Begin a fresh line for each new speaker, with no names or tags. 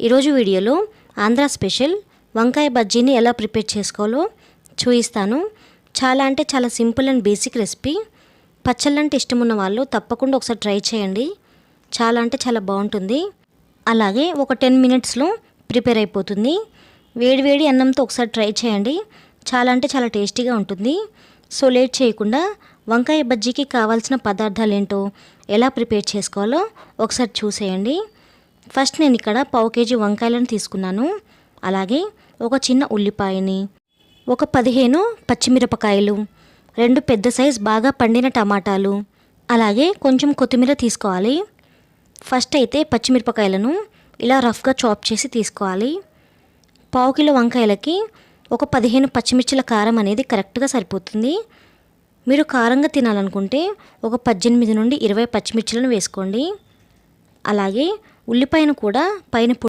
ఈరోజు వీడియోలో ఆంధ్ర స్పెషల్ వంకాయ బజ్జీని ఎలా ప్రిపేర్ చేసుకోవాలో చూపిస్తాను. చాలా అంటే చాలా సింపుల్ అండ్ బేసిక్ రెసిపీ. పచ్చళ్ళంటే ఇష్టం ఉన్న వాళ్ళు తప్పకుండా ఒకసారి ట్రై చేయండి. చాలా అంటే చాలా బాగుంటుంది. అలాగే ఒక 10 మినిట్స్లో ప్రిపేర్ అయిపోతుంది. వేడి అన్నంతో ఒకసారి ట్రై చేయండి. చాలా అంటే చాలా టేస్టీగా ఉంటుంది. సో లేట్ చేయకుండా వంకాయ బజ్జీకి కావాల్సిన పదార్థాలు ఏంటో ఎలా ప్రిపేర్ చేసుకోవాలో ఒకసారి చూసేయండి. ఫస్ట్ నేను ఇక్కడ 1/2 కేజీ వంకాయలను తీసుకున్నాను. అలాగే ఒక చిన్న ఉల్లిపాయని, ఒక 15 పచ్చిమిరపకాయలు, 2 పెద్ద సైజ్ బాగా పండిన టమాటాలు, అలాగే కొంచెం కొత్తిమీర తీసుకోవాలి. ఫస్ట్ అయితే పచ్చిమిరపకాయలను ఇలా రఫ్గా చాప్ చేసి తీసుకోవాలి. 1/2 కిలో వంకాయలకి ఒక 15 పచ్చిమిర్చిల కారం అనేది కరెక్ట్గా సరిపోతుంది. మీరు కారంగా తినాలనుకుంటే ఒక 18 నుండి 20 పచ్చిమిర్చిలను వేసుకోండి. అలాగే ఉల్లిపాయను కూడా పైన